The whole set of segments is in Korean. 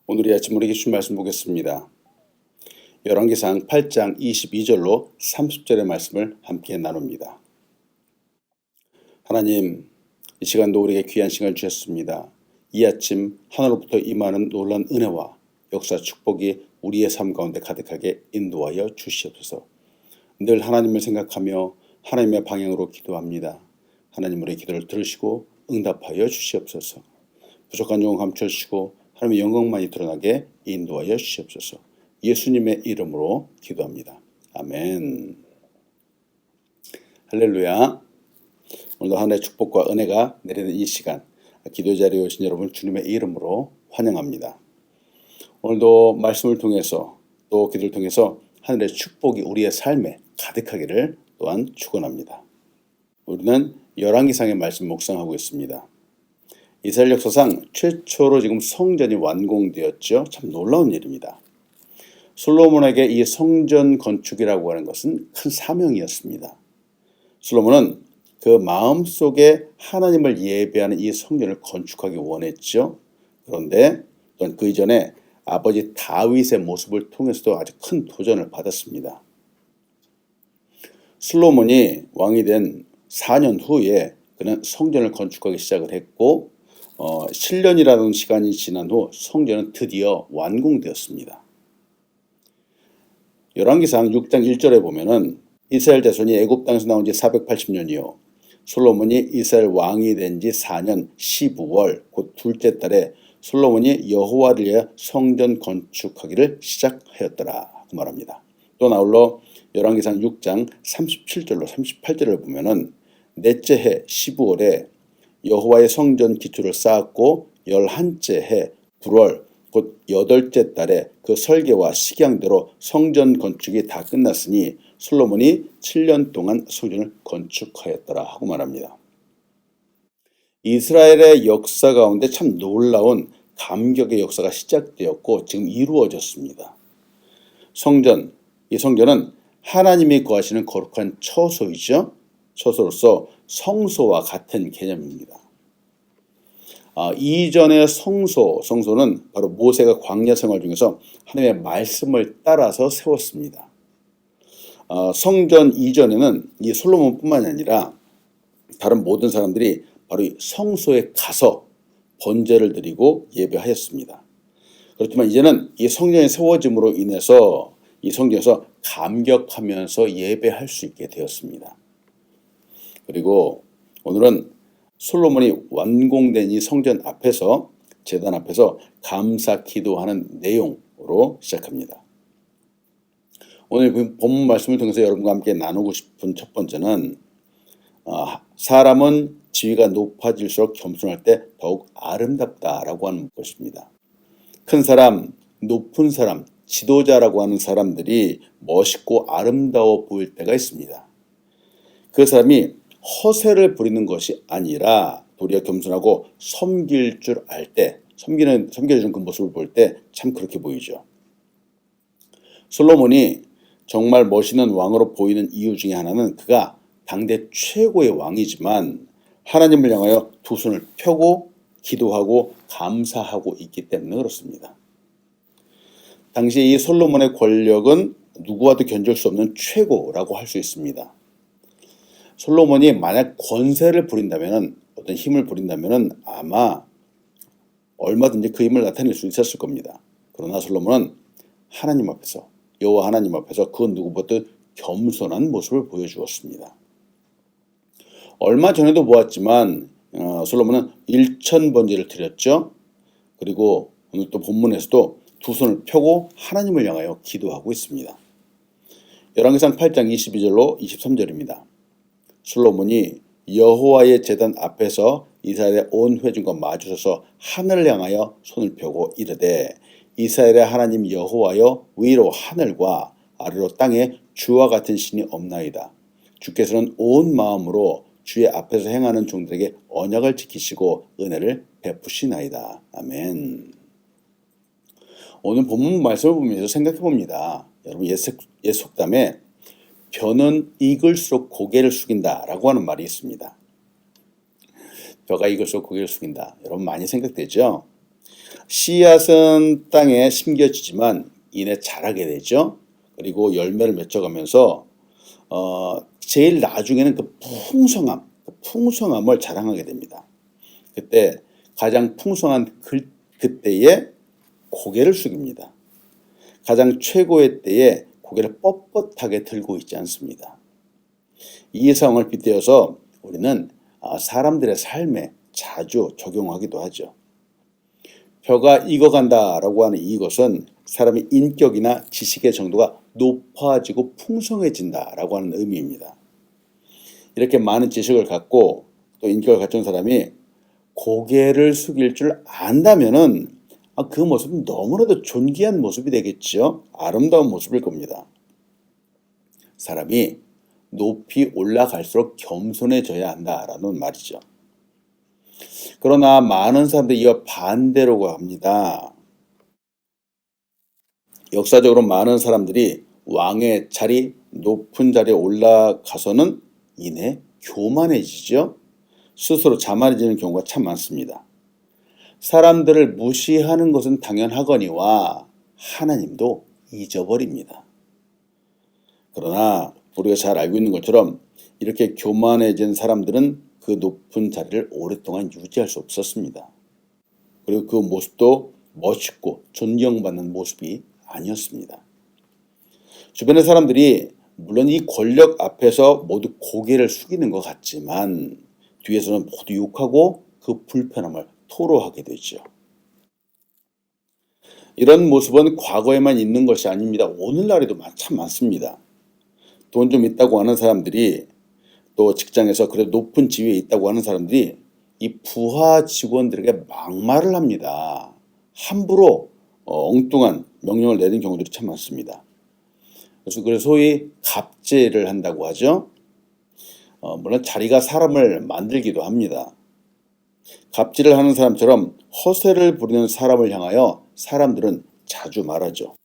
오늘 아침 우리 기준 말씀 보겠습니다. 열왕기상 8장 22절로 30절의 말씀을 함께 나눕니다. 하나님, 이 시간도 우리에게 귀한 시간을 주셨습니다. 이 아침 하늘로부터 임하는 놀라운 은혜와 역사 축복이 우리의 삶 가운데 가득하게 인도하여 주시옵소서. 늘 하나님을 생각하며 하나님의 방향으로 기도합니다. 하나님 우리의 기도를 들으시고 응답하여 주시옵소서. 부족한 영혼 감춰주시고 하나님의 영광만이 드러나게 인도하여 주시옵소서. 예수님의 이름으로 기도합니다. 아멘. 할렐루야. 오늘도 하나님의 축복과 은혜가 내리는 이 시간, 기도 자리에 오신 여러분 주님의 이름으로 환영합니다. 오늘도 말씀을 통해서 또 기도를 통해서 하늘의 축복이 우리의 삶에 가득하기를 또한 축원합니다. 우리는 열왕기상의 말씀 묵상하고 있습니다. 이스라엘 역사상 최초로 지금 성전이 완공되었죠. 참 놀라운 일입니다. 솔로몬에게 이 성전 건축이라고 하는 것은 큰 사명이었습니다. 솔로몬은 그 마음속에 하나님을 예배하는 이 성전을 건축하기 원했죠. 그런데 또한 그 이전에 아버지 다윗의 모습을 통해서도 아주 큰 도전을 받았습니다. 솔로몬이 왕이 된 4년 후에 그는 성전을 건축하기 시작을 했고 7년이라는 시간이 지난 후 성전은 드디어 완공되었습니다. 열왕기상 6장 1절에 보면은 이스라엘 자손이 애굽 땅에서 나온 지 480년이요 솔로몬이 이스라엘 왕이 된 지 4년 15월 곧 둘째 달에 솔로몬이 여호와를 위하여 성전 건축하기를 시작하였더라 그 말합니다. 또 아울러 열왕기상 6장 37절로 38절을 보면은 넷째 해 15월에 여호와의 성전 기초를 쌓았고 11째 해 9월 곧 8째 달에 그 설계와 식양대로 성전 건축이 다 끝났으니 솔로몬이 7년 동안 성전을 건축하였더라 하고 말합니다. 이스라엘의 역사 가운데 참 놀라운 감격의 역사가 시작되었고 지금 이루어졌습니다. 이 성전은 하나님이 거하시는 거룩한 처소이죠. 처소로서 성소와 같은 개념입니다. 이전의 성소는 바로 모세가 광야 생활 중에서 하나님의 말씀을 따라서 세웠습니다. 성전 이전에는 이 솔로몬뿐만이 아니라 다른 모든 사람들이 바로 이 성소에 가서 번제를 드리고 예배하였습니다. 그렇지만 이제는 이 성전이 세워짐으로 인해서 이 성전에서 감격하면서 예배할 수 있게 되었습니다. 그리고 오늘은 솔로몬이 완공된 이 성전 앞에서 제단 앞에서 감사 기도하는 내용으로 시작합니다. 오늘 본문 말씀을 통해서 여러분과 함께 나누고 싶은 첫 번째는 사람은 지위가 높아질수록 겸손할 때 더욱 아름답다라고 하는 것입니다. 큰 사람, 높은 사람, 지도자라고 하는 사람들이 멋있고 아름다워 보일 때가 있습니다. 그 사람이 허세를 부리는 것이 아니라 도리어 겸손하고 섬길 줄 알 때, 섬겨주는 그 모습을 볼 때 참 그렇게 보이죠. 솔로몬이 정말 멋있는 왕으로 보이는 이유 중에 하나는 그가 당대 최고의 왕이지만 하나님을 향하여 두 손을 펴고 기도하고 감사하고 있기 때문에 그렇습니다. 당시 이 솔로몬의 권력은 누구와도 견줄 수 없는 최고라고 할 수 있습니다. 솔로몬이 만약 권세를 부린다면 어떤 힘을 부린다면 아마 얼마든지 그 힘을 나타낼 수 있었을 겁니다. 그러나 솔로몬은 하나님 앞에서 여호와 하나님 앞에서 그 누구보다도 겸손한 모습을 보여주었습니다. 얼마 전에도 보았지만 솔로몬은 1000번제를 드렸죠. 그리고 오늘 또 본문에서도 두 손을 펴고 하나님을 향하여 기도하고 있습니다. 열왕기상 8장 22절로 23절입니다. 솔로몬이 여호와의 제단 앞에서 이스라엘의 온 회중과 마주서서 하늘을 향하여 손을 펴고 이르되 이스라엘의 하나님 여호와여 위로 하늘과 아래로 땅에 주와 같은 신이 없나이다. 주께서는 온 마음으로 주의 앞에서 행하는 종들에게 언약을 지키시고 은혜를 베푸시나이다. 아멘. 오늘 본문 말씀을 보면서 생각해 봅니다. 여러분 옛 속담에 벼는 익을수록 고개를 숙인다라고 하는 말이 있습니다. 벼가 익을수록 고개를 숙인다. 여러분 많이 생각되죠? 씨앗은 땅에 심겨지지만 이내 자라게 되죠. 그리고 열매를 맺어가면서 제일 나중에는 그 풍성함을 자랑하게 됩니다. 그때 가장 풍성한 그때에 고개를 숙입니다. 가장 최고의 때에 고개를 뻣뻣하게 들고 있지 않습니다. 이 상황을 빗대어서 우리는 사람들의 삶에 자주 적용하기도 하죠. 벼가 익어간다라고 하는 이것은 사람의 인격이나 지식의 정도가 높아지고 풍성해진다라고 하는 의미입니다. 이렇게 많은 지식을 갖고 또 인격을 갖춘 사람이 고개를 숙일 줄 안다면은 그 모습은 너무나도 존귀한 모습이 되겠죠. 아름다운 모습일 겁니다. 사람이 높이 올라갈수록 겸손해져야 한다라는 말이죠. 그러나 많은 사람들이 이와 반대로 합니다. 역사적으로 많은 사람들이 왕의 자리, 높은 자리에 올라가서는 이내 교만해지죠. 스스로 자만해지는 경우가 참 많습니다. 사람들을 무시하는 것은 당연하거니와 하나님도 잊어버립니다. 그러나 우리가 잘 알고 있는 것처럼 이렇게 교만해진 사람들은 그 높은 자리를 오랫동안 유지할 수 없었습니다. 그리고 그 모습도 멋있고 존경받는 모습이 아니었습니다. 주변의 사람들이 물론 이 권력 앞에서 모두 고개를 숙이는 것 같지만 뒤에서는 모두 욕하고 그 불편함을 토로하게 되죠. 이런 모습은 과거에만 있는 것이 아닙니다. 오늘날에도 참 많습니다. 돈 좀 있다고 하는 사람들이 또 직장에서 그래도 높은 지위에 있다고 하는 사람들이 이 부하 직원들에게 막말을 합니다. 함부로 엉뚱한 명령을 내리는 경우들이 참 많습니다. 그래서 소위 갑질을 한다고 하죠. 물론 자리가 사람을 만들기도 합니다. 갑질을 하는 사람처럼 허세를 부리는 사람을 향하여 사람들은 자주 말하죠.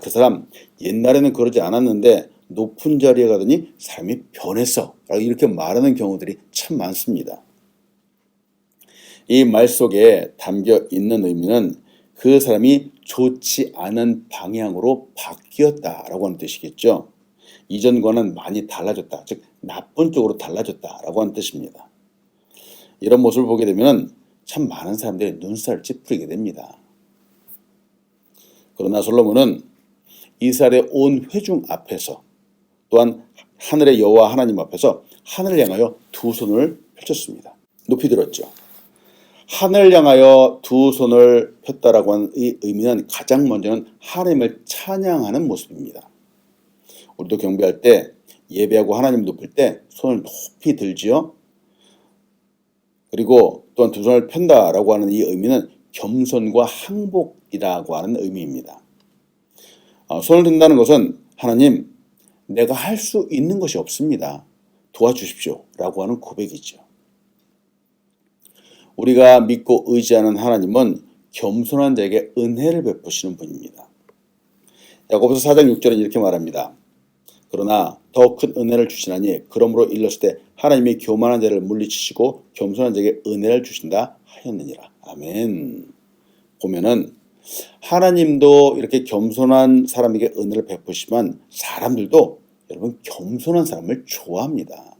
그 사람 옛날에는 그러지 않았는데 높은 자리에 가더니 삶이 변했어. 이렇게 말하는 경우들이 참 많습니다. 이 말 속에 담겨 있는 의미는 그 사람이 좋지 않은 방향으로 바뀌었다라고 하는 뜻이겠죠. 이전과는 많이 달라졌다. 즉 나쁜 쪽으로 달라졌다라고 하는 뜻입니다. 이런 모습을 보게 되면 참 많은 사람들이 눈살을 찌푸리게 됩니다. 그러나 솔로몬은 이스라엘의 온 회중 앞에서 또한 하늘의 여호와 하나님 앞에서 하늘을 향하여 두 손을 펼쳤습니다. 높이 들었죠. 하늘을 향하여 두 손을 폈다라고 하는 이 의미는 가장 먼저는 하나님을 찬양하는 모습입니다. 우리도 경배할 때 예배하고 하나님 높일 때 손을 높이 들지요. 그리고 또한 두 손을 편다라고 하는 이 의미는 겸손과 항복이라고 하는 의미입니다. 손을 든다는 것은 하나님, 내가 할 수 있는 것이 없습니다. 도와주십시오. 라고 하는 고백이죠. 우리가 믿고 의지하는 하나님은 겸손한 자에게 은혜를 베푸시는 분입니다. 야고보서 4장 6절은 이렇게 말합니다. 그러나 더 큰 은혜를 주시나니 그러므로 일렀을 때 하나님이 교만한 자를 물리치시고 겸손한 자에게 은혜를 주신다 하였느니라. 아멘. 보면은 하나님도 이렇게 겸손한 사람에게 은혜를 베푸시지만 사람들도 여러분 겸손한 사람을 좋아합니다.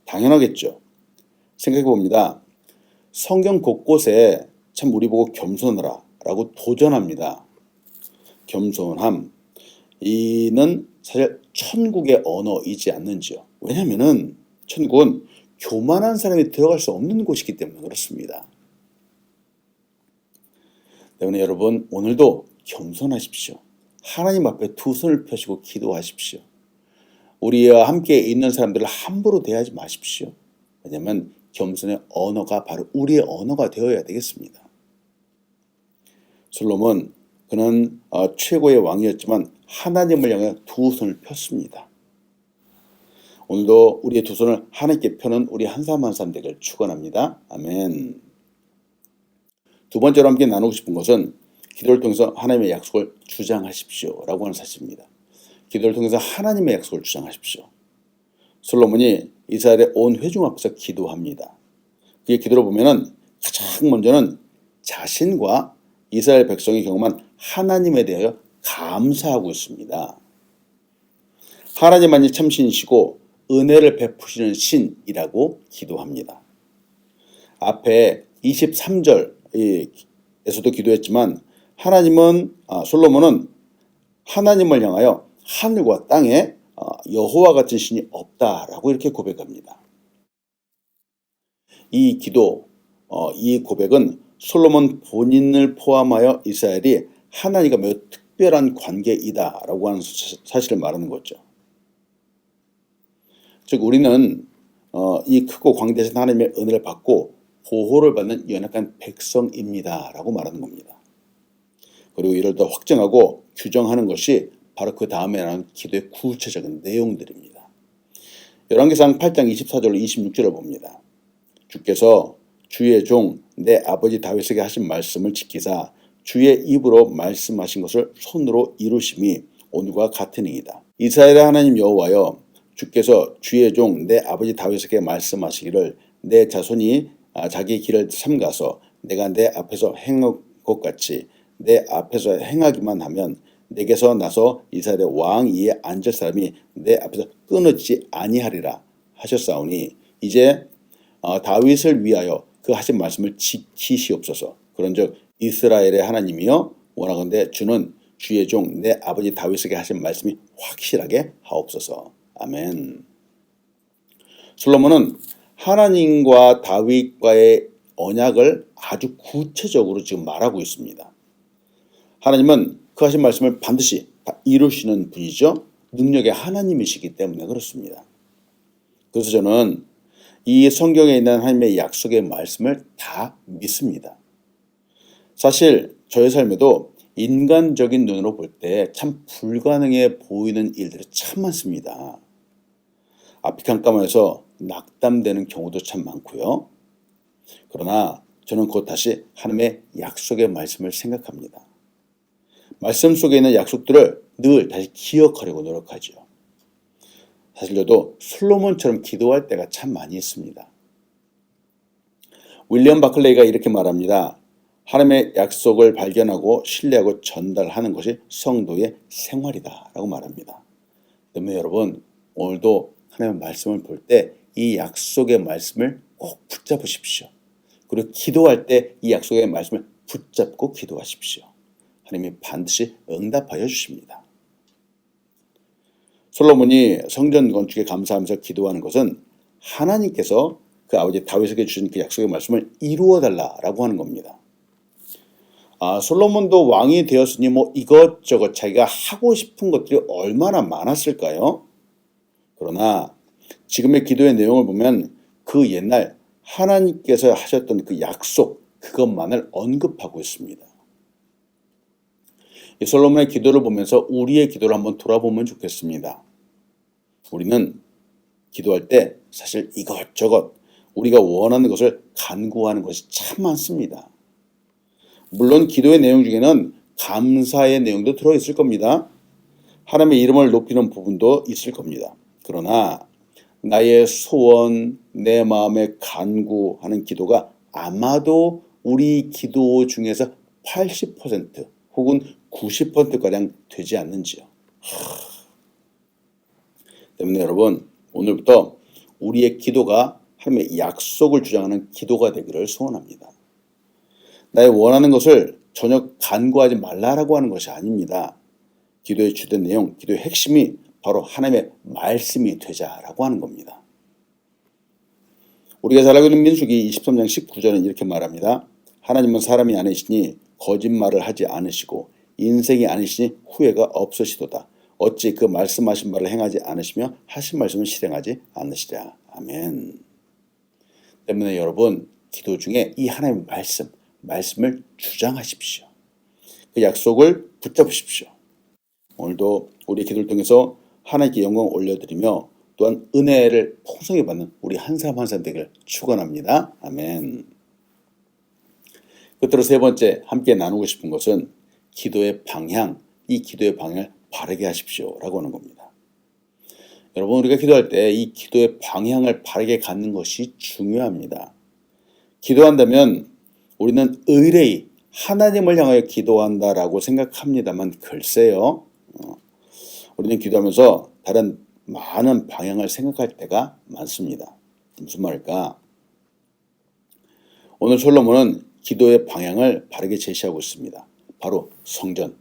당연하겠죠. 생각해 봅니다. 성경 곳곳에 참 우리 보고 겸손하라 라고 도전합니다. 겸손함. 이는 사실 천국의 언어이지 않는지요. 왜냐하면 천국은 교만한 사람이 들어갈 수 없는 곳이기 때문에 그렇습니다. 때문에 여러분 오늘도 겸손하십시오. 하나님 앞에 두 손을 펴시고 기도하십시오. 우리와 함께 있는 사람들을 함부로 대하지 마십시오. 왜냐하면 겸손의 언어가 바로 우리의 언어가 되어야 되겠습니다. 솔로몬 그는 최고의 왕이었지만 하나님을 향해 두 손을 폈습니다. 오늘도 우리의 두 손을 하나님께 펴는 우리 한 사람 한 사람 되기를 축원합니다. 아멘. 두 번째로 함께 나누고 싶은 것은 기도를 통해서 하나님의 약속을 주장하십시오 라고 하는 사실입니다. 기도를 통해서 하나님의 약속을 주장하십시오. 솔로몬이 이스라엘의 온 회중 앞에서 기도합니다. 그의 기도를 보면은 가장 먼저는 자신과 이스라엘 백성이 경험한 하나님에 대하여 감사하고 있습니다. 하나님만이 참신이시고 은혜를 베푸시는 신이라고 기도합니다. 앞에 23절에서도 기도했지만 솔로몬은 하나님을 향하여 하늘과 땅에 여호와 같은 신이 없다라고 이렇게 고백합니다. 이 기도, 이 고백은 솔로몬 본인을 포함하여 이스라엘이 하나님과 매우 특별한 관계이다라고 하는 사실을 말하는 거죠. 즉 우리는 이 크고 광대하신 하나님의 은혜를 받고 보호를 받는 연약한 백성입니다라고 말하는 겁니다. 그리고 이를 더 확정하고 규정하는 것이 바로 그 다음에 나오는 기도의 구체적인 내용들입니다. 열왕기상 8장 24절로 26절을 봅니다. 주께서 주의 종 내 아버지 다윗에게 하신 말씀을 지키사 주의 입으로 말씀하신 것을 손으로 이루심이 오늘과 같으니이다. 이스라엘의 하나님 여호와여, 주께서 주의 종 내 아버지 다윗에게 말씀하시기를 내 자손이 자기 길을 삼가서 내가 내 앞에서 행한 것 같이 내 앞에서 행하기만 하면 내게서 나서 이스라엘의 왕 위에 앉을 사람이 내 앞에서 끊어지지 아니하리라 하셨사오니 이제 다윗을 위하여 그 하신 말씀을 지키시옵소서. 그런즉 이스라엘의 하나님이여, 원하건대 주는 주의 종 내 아버지 다윗에게 하신 말씀이 확실하게 하옵소서. 아멘. 솔로몬은 하나님과 다윗과의 언약을 아주 구체적으로 지금 말하고 있습니다. 하나님은 그 하신 말씀을 반드시 이루시는 분이죠. 능력의 하나님이시기 때문에 그렇습니다. 그래서 저는 이 성경에 있는 하나님의 약속의 말씀을 다 믿습니다. 사실 저의 삶에도 인간적인 눈으로 볼 때 참 불가능해 보이는 일들이 참 많습니다. 앞이 깜깜해서 낙담되는 경우도 참 많고요. 그러나 저는 곧 다시 하나님의 약속의 말씀을 생각합니다. 말씀 속에 있는 약속들을 늘 다시 기억하려고 노력하죠. 사실 저도 솔로몬처럼 기도할 때가 참 많이 있습니다. 윌리엄 바클레이가 이렇게 말합니다. 하나님의 약속을 발견하고 신뢰하고 전달하는 것이 성도의 생활이다 라고 말합니다. 때문에 여러분, 오늘도 하나님의 말씀을 볼 때 이 약속의 말씀을 꼭 붙잡으십시오. 그리고 기도할 때 이 약속의 말씀을 붙잡고 기도하십시오. 하나님이 반드시 응답하여 주십니다. 솔로몬이 성전 건축에 감사하면서 기도하는 것은 하나님께서 그 아버지 다윗에게 주신 그 약속의 말씀을 이루어 달라라고 하는 겁니다. 솔로몬도 왕이 되었으니 이것저것 자기가 하고 싶은 것들이 얼마나 많았을까요? 그러나 지금의 기도의 내용을 보면 그 옛날 하나님께서 하셨던 그 약속, 그것만을 언급하고 있습니다. 이 솔로몬의 기도를 보면서 우리의 기도를 한번 돌아보면 좋겠습니다. 우리는 기도할 때 사실 이것저것 우리가 원하는 것을 간구하는 것이 참 많습니다. 물론 기도의 내용 중에는 감사의 내용도 들어있을 겁니다. 하나님의 이름을 높이는 부분도 있을 겁니다. 그러나 나의 소원, 내 마음에 간구하는 기도가 아마도 우리 기도 중에서 80% 혹은 90%가량 되지 않는지요. 때문에 여러분, 오늘부터 우리의 기도가 하나님의 약속을 주장하는 기도가 되기를 소원합니다. 나의 원하는 것을 전혀 간구하지 말라라고 하는 것이 아닙니다. 기도의 주된 내용, 기도의 핵심이 바로 하나님의 말씀이 되자라고 하는 겁니다. 우리가 잘 알고 있는 민수기 23장 19절은 이렇게 말합니다. 하나님은 사람이 아니시니 거짓말을 하지 않으시고 인생이 아니시니 후회가 없으시도다. 어찌 그 말씀하신 바를 행하지 않으시며 하신 말씀을 실행하지 않으시랴. 아멘. 때문에 여러분, 기도 중에 이 하나님의 말씀을 주장하십시오. 그 약속을 붙잡으십시오. 오늘도 우리 기도를 통해서 하나님께 영광 올려드리며 또한 은혜를 풍성히 받는 우리 한 사람 한 사람 되기를 축원합니다. 아멘. 끝으로 세 번째 함께 나누고 싶은 것은 기도의 방향, 이 기도의 방향을 바르게 하십시오 라고 하는 겁니다. 여러분, 우리가 기도할 때 이 기도의 방향을 바르게 갖는 것이 중요합니다. 기도한다면 우리는 의뢰히 하나님을 향하여 기도한다라고 생각합니다만 글쎄요. 우리는 기도하면서 다른 많은 방향을 생각할 때가 많습니다. 무슨 말일까? 오늘 솔로몬은 기도의 방향을 바르게 제시하고 있습니다. 바로 성전.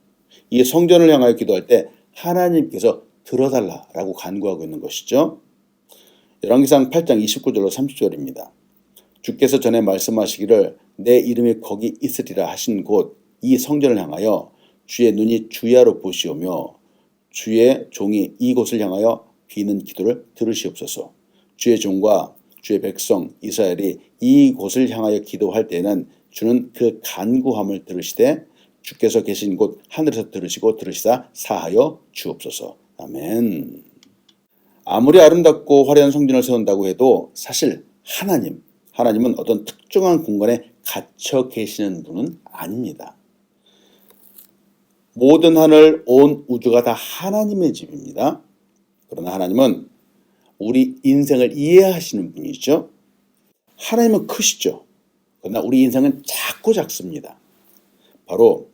이 성전을 향하여 기도할 때 하나님께서 들어달라라고 간구하고 있는 것이죠. 열왕기상 8장 29절로 30절입니다. 주께서 전에 말씀하시기를 내 이름이 거기 있으리라 하신 곳 이 성전을 향하여 주의 눈이 주야로 보시오며 주의 종이 이곳을 향하여 비는 기도를 들으시옵소서. 주의 종과 주의 백성 이스라엘이 이곳을 향하여 기도할 때에는 주는 그 간구함을 들으시되 주께서 계신 곳 하늘에서 들으시고 들으시사 사하여 주옵소서. 아멘. 아무리 아름답고 화려한 성전을 세운다고 해도 사실 하나님은 어떤 특정한 공간에 갇혀 계시는 분은 아닙니다. 모든 하늘, 온 우주가 다 하나님의 집입니다. 그러나 하나님은 우리 인생을 이해하시는 분이죠. 하나님은 크시죠. 그러나 우리 인생은 작습니다. 바로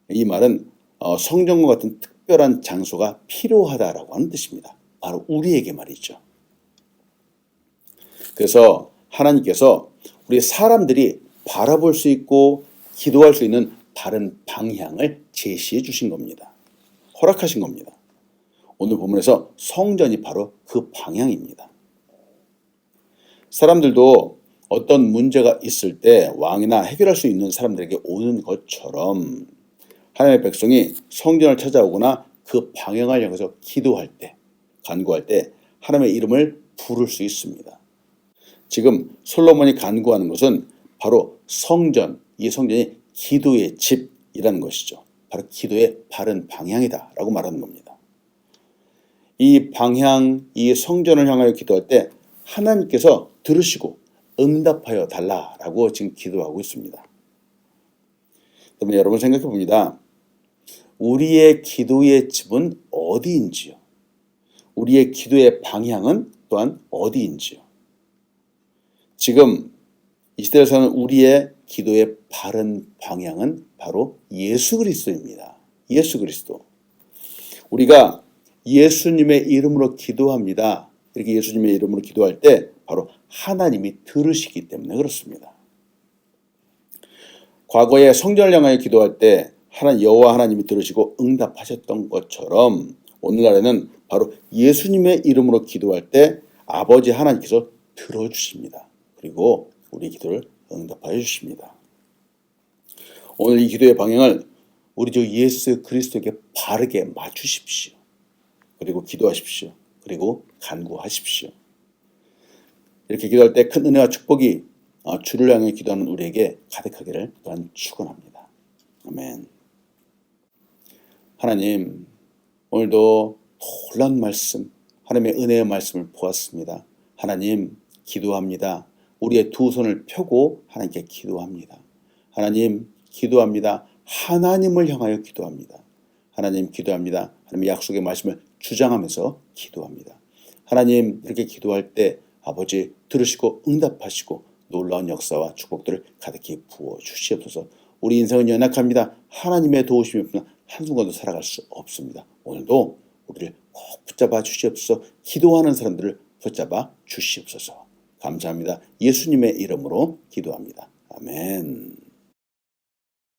이 말은 성전과 같은 특별한 장소가 필요하다라고 하는 뜻입니다. 바로 우리에게 말이죠. 그래서 하나님께서 우리 사람들이 바라볼 수 있고 기도할 수 있는 바른 방향을 제시해 주신 겁니다. 허락하신 겁니다. 오늘 본문에서 성전이 바로 그 방향입니다. 사람들도 어떤 문제가 있을 때 왕이나 해결할 수 있는 사람들에게 오는 것처럼 하나님의 백성이 성전을 찾아오거나 그 방향을 향해서 기도할 때, 간구할 때 하나님의 이름을 부를 수 있습니다. 지금 솔로몬이 간구하는 것은 바로 성전, 이 성전이 기도의 집이라는 것이죠. 바로 기도의 바른 방향이다라고 말하는 겁니다. 이 방향, 이 성전을 향하여 기도할 때 하나님께서 들으시고 응답하여 달라라고 지금 기도하고 있습니다. 그러면 여러분 생각해 봅니다. 우리의 기도의 집은 어디인지요? 우리의 기도의 방향은 또한 어디인지요? 지금 이 시대에서는 우리의 기도의 바른 방향은 바로 예수 그리스도입니다. 예수 그리스도. 우리가 예수님의 이름으로 기도합니다. 이렇게 예수님의 이름으로 기도할 때 바로 하나님이 들으시기 때문에 그렇습니다. 과거에 성전을 향하여 기도할 때 여호와 하나님이 들으시고 응답하셨던 것처럼 오늘날에는 바로 예수님의 이름으로 기도할 때 아버지 하나님께서 들어주십니다. 그리고 우리 기도를 응답하여 주십니다. 오늘 이 기도의 방향을 우리 주 예수 그리스도에게 바르게 맞추십시오. 그리고 기도하십시오. 그리고 간구하십시오. 이렇게 기도할 때 큰 은혜와 축복이 주를 향해 기도하는 우리에게 가득하기를 또한 축원합니다. 아멘. 하나님, 오늘도 놀라운 말씀, 하나님의 은혜의 말씀을 보았습니다. 하나님, 기도합니다. 우리의 두 손을 펴고 하나님께 기도합니다. 하나님, 기도합니다. 하나님을 향하여 기도합니다. 하나님, 기도합니다. 하나님의 약속의 말씀을 주장하면서 기도합니다. 하나님, 이렇게 기도할 때 아버지 들으시고 응답하시고 놀라운 역사와 축복들을 가득히 부어주시옵소서. 우리 인생은 연약합니다. 하나님의 도우심이 없으면 한순간도 살아갈 수 없습니다. 오늘도 우리를 꼭 붙잡아 주시옵소서. 기도하는 사람들을 붙잡아 주시옵소서. 감사합니다. 예수님의 이름으로 기도합니다. 아멘.